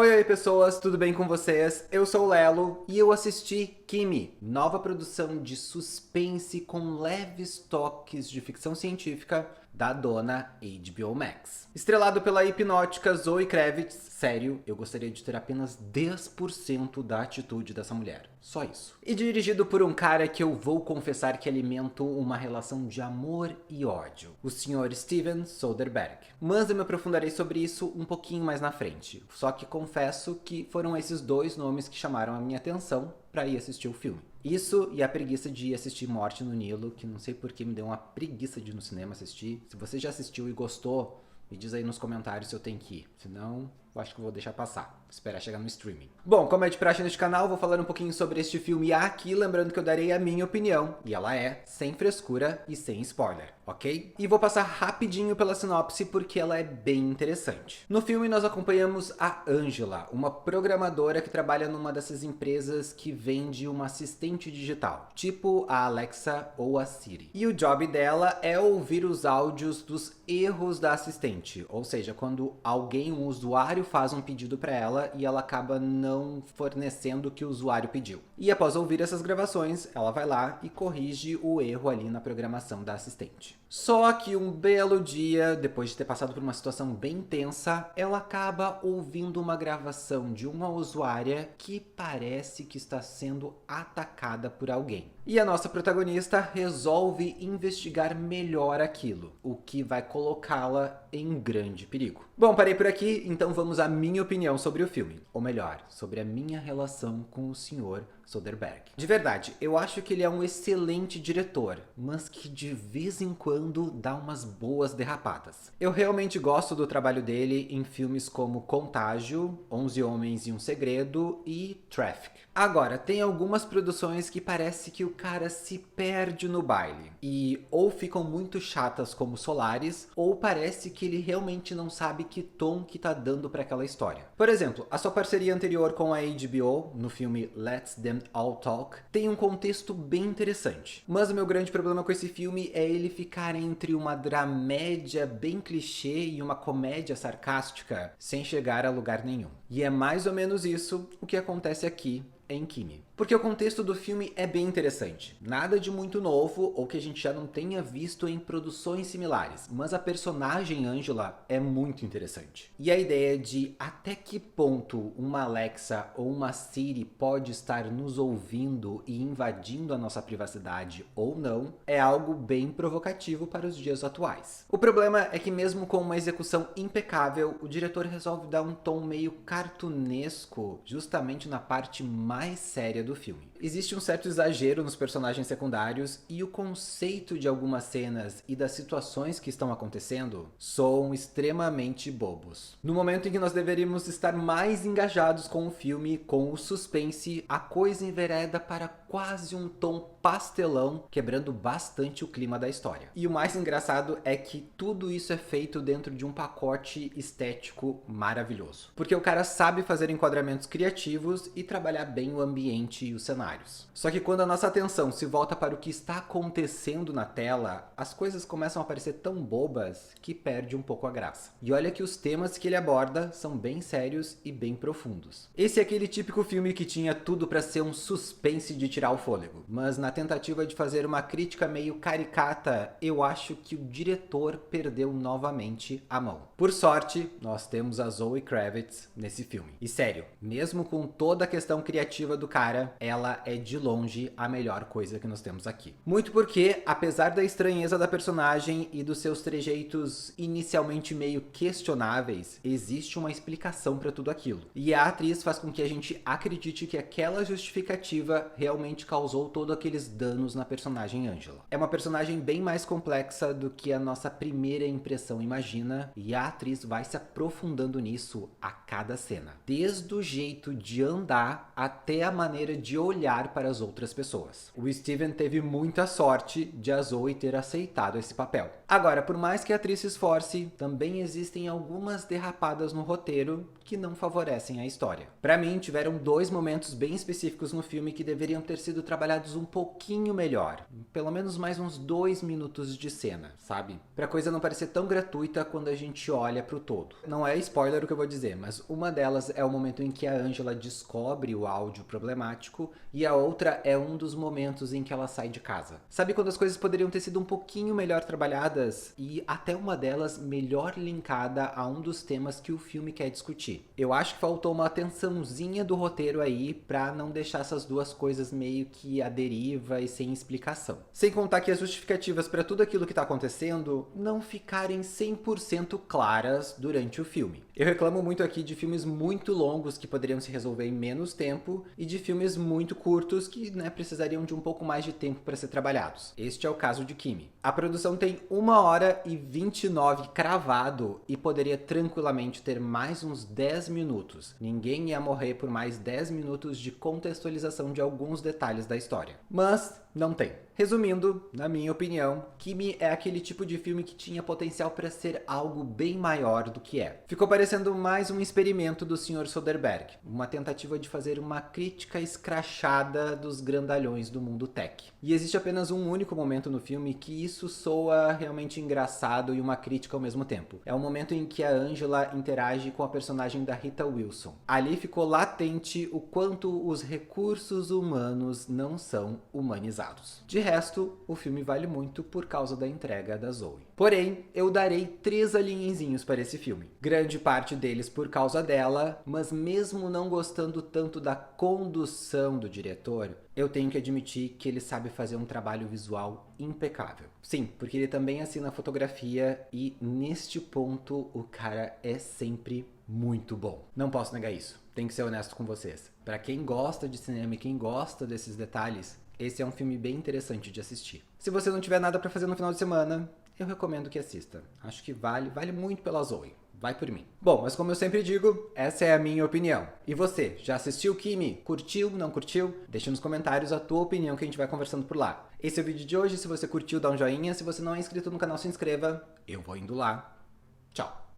Oi, oi pessoas, tudo bem com vocês? Eu sou o Lelo e eu assisti Kimi, nova produção de suspense com leves toques de ficção científica da dona HBO Max. Estrelado pela hipnótica Zoe Kravitz, sério, eu gostaria de ter apenas 10% da atitude dessa mulher. Só isso. E dirigido por um cara que eu vou confessar que alimento uma relação de amor e ódio, o Sr. Steven Soderbergh. Mas eu me aprofundarei sobre isso um pouquinho mais na frente. Só que confesso que foram esses dois nomes que chamaram a minha atenção para ir assistir o filme. Isso e a preguiça de ir assistir Morte no Nilo, que não sei porque me deu uma preguiça de ir no cinema assistir. Se você já assistiu e gostou, me diz aí nos comentários se eu tenho que ir. Senão, eu acho que eu vou deixar passar. Esperar chegar no streaming. Bom, como é de praxe neste canal, vou falar um pouquinho sobre este filme aqui, lembrando que eu darei a minha opinião. E ela é sem frescura e sem spoiler, ok? E vou passar rapidinho pela sinopse porque ela é bem interessante. No filme nós acompanhamos a Angela, uma programadora que trabalha numa dessas empresas que vende uma assistente digital, tipo a Alexa ou a Siri. E o job dela é ouvir os áudios dos erros da assistente, ou seja, quando alguém, um usuário, faz um pedido para ela e ela acaba não fornecendo o que o usuário pediu. E após ouvir essas gravações, ela vai lá e corrige o erro ali na programação da assistente. Só que um belo dia, depois de ter passado por uma situação bem tensa, ela acaba ouvindo uma gravação de uma usuária que parece que está sendo atacada por alguém. E a nossa protagonista resolve investigar melhor aquilo, o que vai colocá-la em grande perigo. Bom, parei por aqui, então vamos à minha opinião sobre o filme. Ou melhor, sobre a minha relação com o Sr. Soderbergh. De verdade, eu acho que ele é um excelente diretor, mas que de vez em quando dá umas boas derrapadas. Eu realmente gosto do trabalho dele em filmes como Contágio, 11 Homens e um Segredo e Traffic. Agora, tem algumas produções que parece que o cara se perde no baile. E ou ficam muito chatas como Solaris, ou parece que ele realmente não sabe que tom que tá dando para aquela história. Por exemplo, a sua parceria anterior com a HBO, no filme Let Them All Talk, tem um contexto bem interessante. Mas o meu grande problema com esse filme é ele ficar entre uma dramédia bem clichê e uma comédia sarcástica, sem chegar a lugar nenhum. E é mais ou menos isso o que acontece aqui em Kimi. Porque o contexto do filme é bem interessante. Nada de muito novo ou que a gente já não tenha visto em produções similares, mas a personagem Angela é muito interessante. E a ideia de até que ponto uma Alexa ou uma Siri pode estar nos ouvindo e invadindo a nossa privacidade ou não é algo bem provocativo para os dias atuais. O problema é que mesmo com uma execução impecável, o diretor resolve dar um tom meio cartunesco justamente na parte mais séria do filme. Existe um certo exagero nos personagens secundários e o conceito de algumas cenas e das situações que estão acontecendo soam extremamente bobos. No momento em que nós deveríamos estar mais engajados com o filme, com o suspense, a coisa envereda para quase um tom pastelão, quebrando bastante o clima da história. E o mais engraçado é que tudo isso é feito dentro de um pacote estético maravilhoso. Porque o cara sabe fazer enquadramentos criativos e trabalhar bem o ambiente e os cenários. Só que quando a nossa atenção se volta para o que está acontecendo na tela, as coisas começam a parecer tão bobas que perde um pouco a graça. E olha que os temas que ele aborda são bem sérios e bem profundos. Esse é aquele típico filme que tinha tudo para ser um suspense de tirar o fôlego, mas na tentativa de fazer uma crítica meio caricata, eu acho que o diretor perdeu novamente a mão. Por sorte, nós temos a Zoe Kravitz nesse filme. E sério, mesmo com toda a questão criativa do cara, ela é de longe a melhor coisa que nós temos aqui. Muito porque, apesar da estranheza da personagem e dos seus trejeitos inicialmente meio questionáveis, existe uma explicação para tudo aquilo. E a atriz faz com que a gente acredite que aquela justificativa realmente causou todos aqueles danos na personagem Angela. É uma personagem bem mais complexa do que a nossa primeira impressão imagina, e a atriz vai se aprofundando nisso a cada cena. Desde o jeito de andar até a maneira de olhar para as outras pessoas. O Steven teve muita sorte de a Zoe ter aceitado esse papel. Agora, por mais que a atriz se esforce, também existem algumas derrapadas no roteiro que não favorecem a história. Pra mim, tiveram dois momentos bem específicos no filme que deveriam ter sido trabalhados um pouquinho melhor. Pelo menos mais uns 2 minutos de cena, sabe? Pra coisa não parecer tão gratuita quando a gente olha pro todo. Não é spoiler o que eu vou dizer, mas uma delas é o momento em que a Angela descobre o áudio problemático e a outra é um dos momentos em que ela sai de casa. Sabe quando as coisas poderiam ter sido um pouquinho melhor trabalhadas e até uma delas melhor linkada a um dos temas que o filme quer discutir? Eu acho que faltou uma atençãozinha do roteiro aí pra não deixar essas duas coisas meio que à deriva e sem explicação. Sem contar que as justificativas pra tudo aquilo que tá acontecendo não ficarem 100% claras durante o filme. Eu reclamo muito aqui de filmes muito longos que poderiam se resolver em menos tempo e de filmes muito curtos que, precisariam de um pouco mais de tempo para ser trabalhados. Este é o caso de Kimi. A produção tem 1h29 cravado e poderia tranquilamente ter mais uns 10 minutos. Ninguém ia morrer por mais 10 minutos de contextualização de alguns detalhes da história. Mas não tem. Resumindo, na minha opinião, Kimi é aquele tipo de filme que tinha potencial para ser algo bem maior do que é. Ficou parecendo mais um experimento do Sr. Soderbergh, uma tentativa de fazer uma crítica escrachada dos grandalhões do mundo tech. E existe apenas um único momento no filme que isso soa realmente engraçado e uma crítica ao mesmo tempo. É o momento em que a Angela interage com a personagem da Rita Wilson. Ali ficou latente o quanto os recursos humanos não são humanizados. De resto, o filme vale muito por causa da entrega da Zoe. Porém, eu darei 3 alienzinhos para esse filme. Grande parte deles por causa dela, mas mesmo não gostando tanto da condução do diretor, eu tenho que admitir que ele sabe fazer um trabalho visual impecável. Sim, porque ele também assina fotografia e neste ponto o cara é sempre muito bom. Não posso negar isso, tenho que ser honesto com vocês. Para quem gosta de cinema e quem gosta desses detalhes, esse é um filme bem interessante de assistir. Se você não tiver nada pra fazer no final de semana, eu recomendo que assista. Acho que vale muito pela Zoe. Vai por mim. Bom, mas como eu sempre digo, essa é a minha opinião. E você, já assistiu Kimi? Curtiu? Não curtiu? Deixa nos comentários a tua opinião que a gente vai conversando por lá. Esse é o vídeo de hoje. Se você curtiu, dá um joinha. Se você não é inscrito no canal, se inscreva. Eu vou indo lá. Tchau.